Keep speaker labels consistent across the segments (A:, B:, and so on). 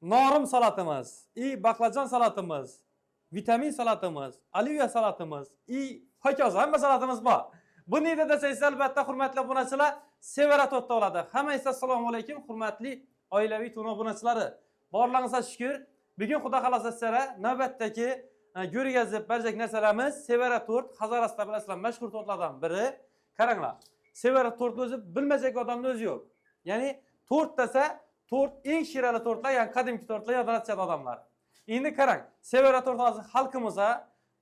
A: Norim salatimiz, baklajan salatimiz, vitamin salatimiz, oliviya salatimiz, hokazo hamma salatimiz bor. Bu nega desangiz albatta hurmatli obunachilar, Sevara tortda bo'ladi. Hammangizga assalomu alaykum, hurmatli oilaviy tuna obunachilari. Borlaringizga shukr. Bugun xudo xolasa sizlarga navbatdagi ko'rgazib berajak narsalarimiz Sevara tort, Hazarasda bilasizlar mashhur tortlardan biri. Qaranglar. Sevara tort o'zi bilmajak odamning o'zi yo'q. Ya'ni tort desa, tort eng shirali tortlar, ya'ni qadimgi tortlar yoddan o'tgan odamlar. Endi qarang, Sevara tort hozir xalqimizga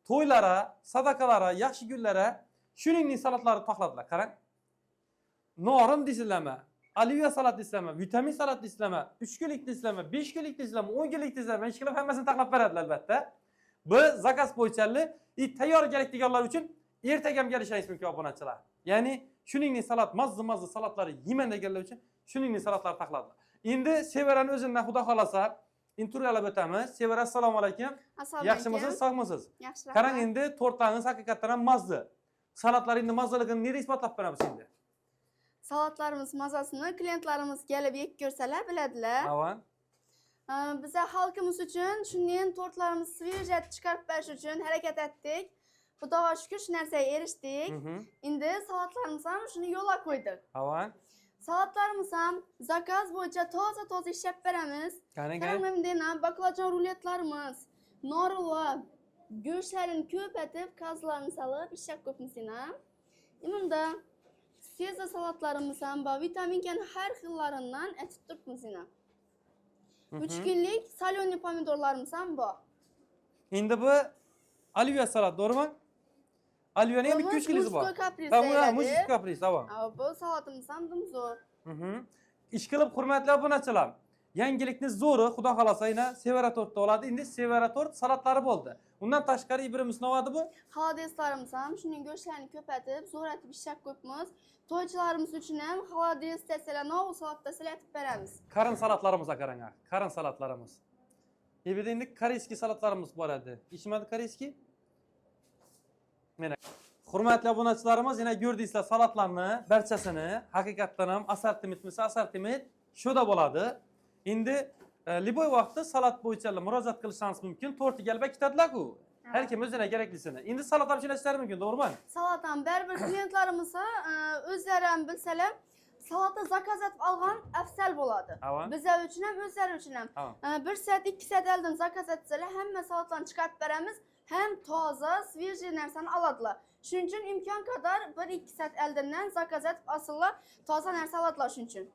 A: to'ylara, sadaqalara, yaxshi kunlara shuningdek salatlari taqladilar. Qarang. Norim deysizlarmi? Oliviya salat deysizlarmi? Vitamin salat deysizlarmi? 3 kunlik deysizlarmi? 5 kunlik deysizlarmi? 10 kunlik deysizlarmi? Hech qilib hammasini taqlab beradilar albatta. Bu zakaz bo'yichali tayyorgarlik deganlar uchun ertaga ham kelishingiz mumkin obunachilar. Ya'ni shuningdek salat, mazza salatlari yeman deganlar uchun shuningdek salatlar taqladilar. Endi Sevarani o'zidan xudo xolasa intervyulab o'tamiz. Sevara, assalomu alaykum.
B: Assalomu alaykum.
A: Yaxshimisiz, sog'misiz?
B: Yaxshi.
A: Qarang, endi tortlaringiz haqiqatan ham mazza. Salatlar endi mazzaligini nega isbotlab beramiz endi?
B: Salatlarimiz mazasini klientlarimiz kelib yeb ko'rsalar biladilar.
A: Avan.
B: Biz xalqimiz uchun shunday tortlarimizni svejat chiqarib berish uchun harakat etdik. Xudoga shukr shu narsaga erishdik. Endi salatlarimizni ham shuni yo'lga qo'ydik.
A: Avan.
B: Salatlarimiz ham zakaz bo'yicha toza ishlab beramiz.
A: Qarang.
B: Qarang, baklajon ruletlarimiz, norilla, go'shtlarini ko'patib, kazlarni solib ishlab qo'yibmizina. Bunda seza salatlarimiz ham bor, vitaminkan har xillaridan etib turibmizina. 3 kunlik solyonli pomidorlarimiz ham bor.
A: Endi bu oliviya salat, to'g'rimi? Oliviyaning ham 2-3 kilosi bor. Tamam, mushuk kapris, tamam.
B: Bu salatimiz ham zo'r.
A: Ish qilib hurmatli obunachilar. Yangilikni zo'ri, xudo xolasa yana Sevara tortda bo'ladi. Endi Sevara tort salatlari bo'ldi. Undan tashqari birimiz navadi bu?
B: Xolodeslarimiz ham shuning go'shtlarini ko'patib, zo'r etib ishlab qo'yibmiz. To'ychilarimiz uchun ham xolodes desalar, no'g'ri salatda silatib beramiz.
A: Qarin salatlarimizga qarang. Qarin salatlarimiz. Bu yerda endi koreyskiy salatlarimiz bor edi. Ishmadi koreyskiy? Mana hurmatli obunachilarimiz, yana ko'rdingizlar salatlarni barchasini, haqiqatdan ham assortiment sho'da bo'ladi. Endi liboy vaqtda salat bo'yicha murojaat qilishingiz mumkin. Tortiga albatta ketadilar-ku. Har kim o'ziga keraklisini. Endi salat ham ishlashlari mumkin, to'g'rimi?
B: Salat ham baribir klientlarimiz o'zlari ham bilsalar, salatni zakaz etib olgan afzal bo'ladi. Bizlar uchun ham, o'zlari uchun ham. 1 soat, 2 soat oldin zakaz etsalar, hamma salatlarni chiqarib beramiz. Hem toza, svejiy narsani oladilar. Shuning uchun imkon qadar 1-2 soat oldindan zakaz etib olsalar, toza narsa oladilar shuning uchun.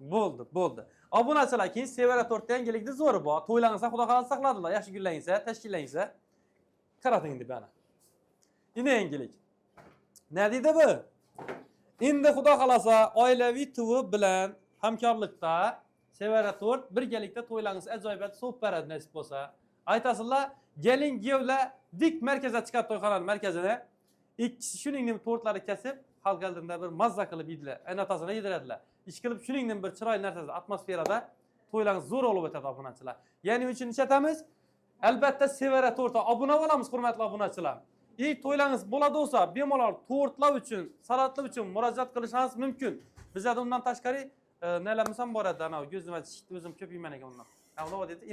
A: Bo'ldi. Obunachilar, keyin Sevara tortda yangilikni zo'ri bor. To'ylaringizda xudo xolasa saqladilar. Yaxshi kunlaringizda, tashkillangizda. Qarating endi bana. Endi yangilik. Ne deydi bu? Endi xudo xolasa oilaviy to'y bilan hamkorlikda Sevara tort birgalikda to'ylaringiz ajoyib so'p beradi nasib bo'lsa. Aytasizlar, gelin gevla dik markazga chiqib to'yxonaning markazida ikkisi shuningdek tortlarni kesib, xalq oldida bir mazza qilib yedilar. Aynatasini yediradilar. Ish qilib shuningdek bir chiroyli narsada atmosferada to'ylaringiz zo'r bo'lib o'tadi obunachilar. Ya'ni uchun ishatamiz. Albatta Sevara tortga obuna bo'lamiz, hurmatli obunachilar. To'ylaringiz bo'ladi bo'lsa, bemalol tortlar uchun, salatlar uchun murojaat qilishingiz mumkin. Bizda undan tashqari nelarimiz ham bor edi, ana ko'zimga o'zim ko'p yeyman ekan undan. Nima deydi?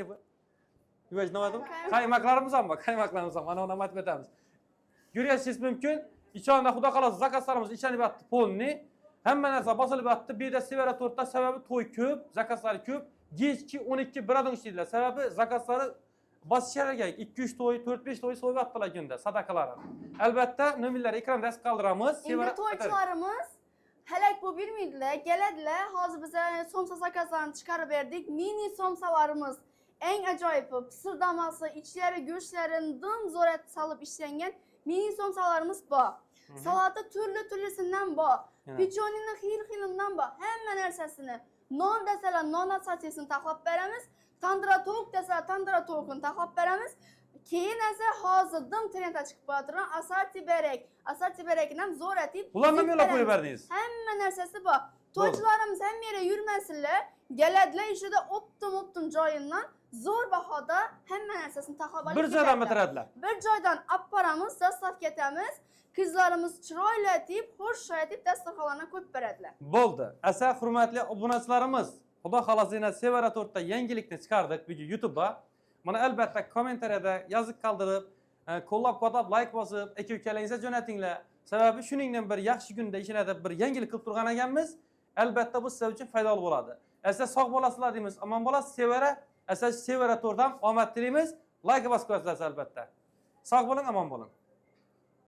A: Yuvaj nima deydi? Qaymoqlarimiz ham bor, qaymoqlarimiz ham. Mana uni aytib o'tamiz. Ko'rishingiz mumkin. Ichonda xudo xolasa zakazlarimiz ishlanib yotdi, polni. Hamma narsa bosilib yotdi. Bu yerda Sevara tortda sababi to'y ko'p, zakazlar ko'p. Kechki 12 birodon ishlaydilar. Sababi zakazlari bosishlarga 2-3 to'y, 4-5 to'y so'yib yotdilar kunda sadaqalar. Albatta, nomerlarni ekranda yozib qoldiramiz.
B: Endi to'ychilarimiz halak bo'lib yurmaydilar, keladilar. Hozir biz somsa zakazlarni chiqarib berdik. Mini somsalarimiz eng ajoyib pisirdamasi, ichlari, go'shtlarini dim zo'rat solib ishlangan mini somsalarimiz bor. Salati turli-turlisidan bor. Pechonini xil-xilidan bor. Hamma narsasini. Non desalar, non assortisini taqlab beramiz. Tandira tovuq desalar, tandira tovuqini taqlab beramiz. Keyin esa hozir dim trendga chiqib qoladigan assorti berekni ham zo'r etib.
A: Ularni nima yo'lga qo'yib berdingiz?
B: Hamma narsasi bor. To'ychilarimiz ham mera yurmasinlar. Keladilar ishida optim joyidan zo'r bahoda hamma narsasini taqlab olib
A: bir joydan bitiradilar.
B: Bir joydan olib boramiz, dastavka ketamiz. Qizlarimiz chiroyli etib, xush etib dasturxonlarga qo'yib beradilar.
A: Bo'ldi. Asa hurmatli obunachilarimiz, Xudo xolasa yana Sevara Tortda yangilikni chiqardik bugun YouTube'da. Mana albatta kommentariyada yozib qoldirib, qo'llab-quvvatlab, like bosib, aka-ukalangizga jo'natinglar. Sababi shuningdan bir yaxshi kunda ishlarda bir yangilik qilib turgan ekanmiz. Albatta bu sizlar uchun foydali bo'ladi. Sizlar sog' bo'lasizlar deymiz, omon bo'lasiz Sevara. Sizlar Sevara Tortdan omad tilaymiz. Like bosib qo'yasiz albatta. Sog' bo'ling, omon bo'ling.